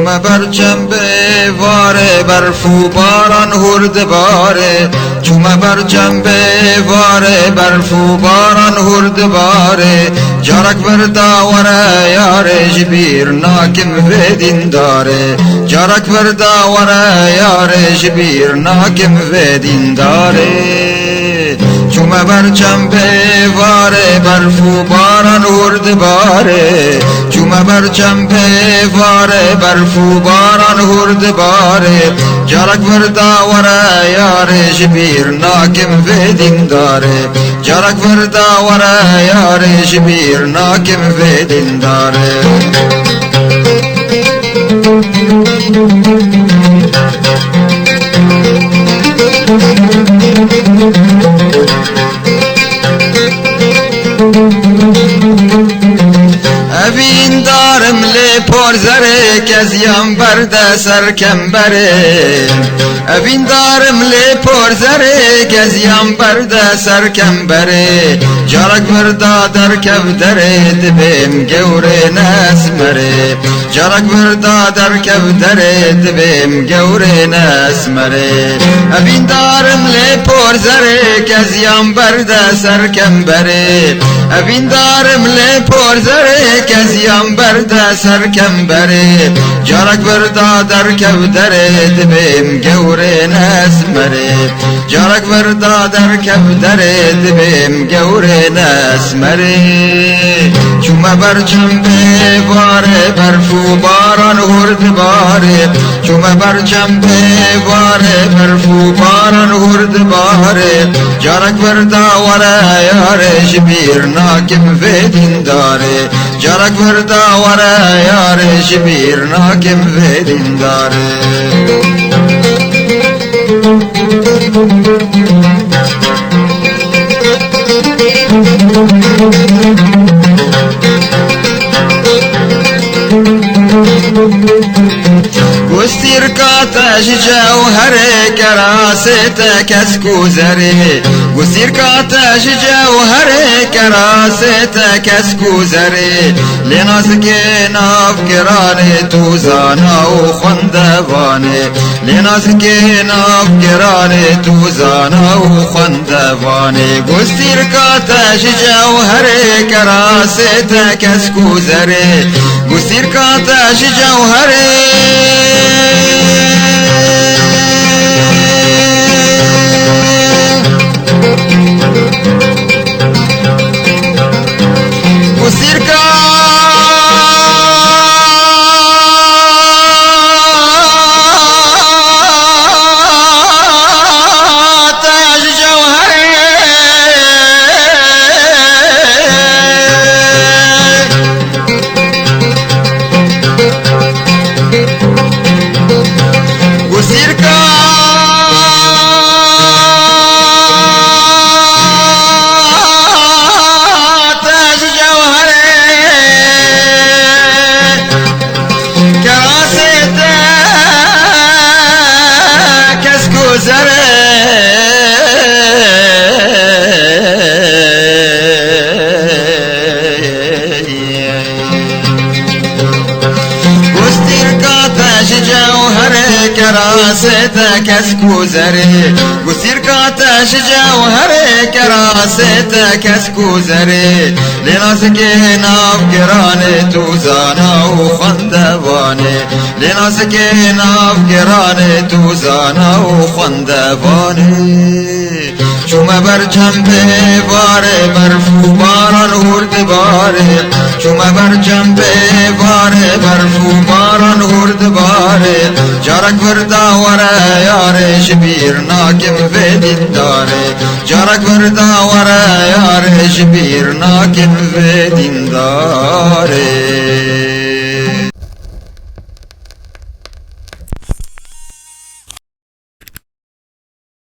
چومه بر چم بواره برفو باران هرد باره چومه بر چم بواره برفو باران هرد باره جارک برداوره یاره جبیر ناکم و دینداره جارک برداوره یاره جبیر ناکم و دینداره چومه بر چم بواره برفو باران هرد باره چومه بر چم بواره برفو باران هرد باره جارک برداوره یاره جبیر ناکم و دینداره جارک برداوره یاره جبیر ناکم و دینداره اوین دارم لی پرزره کزیم برده سرکم بره اوین دارم لی پرزره کزیم برده سرکم بره جارک بردا در کبدره دبیم گوره نسمره جارک بردا در کبدره دبیم گوره نسمره اوین دارم لی پرزره کزیم برده سرکم بره اوین دارم لی پرزره کزیم برده سرکم بره جارک بردا در کبدره دبیم گوره نسمره جارک بردا در کبدره دبیم گوره نسمره چومه بر چم بواره برفو باران هرد باره چومه بر چم بواره برفو باران هرد باره جارک برداوره یاره جبیر ناکم و دینداره جارک برداوره یاره جبیر ناکم و دینداره گستیر کاتش جوهره کراست کسکو زره گستیر کاتش جوهره کراست کسکو زره لناس که ناف کرانه تو زانا و خندوانه لناس که ناف کرانه تو زانا و خندوانه گستیر کاتش جوهره کراست کسکو زره گستیر کاتش جوهره گستیر کراست کسکو زره گسیر کاتش جوهره کراست کسکو زره لناس که ناف گرانه تو زانا و خندوانه لناس که ناف گرانه تو زانا و خندوانه چومه بر چم بواره برفو باران هرد باره چومه بر چم بواره برفو باران هرد باره جارک برداوره یاره شبیر ناکم و دینداره جارک برداوره یاره شبیر ناکم و دینداره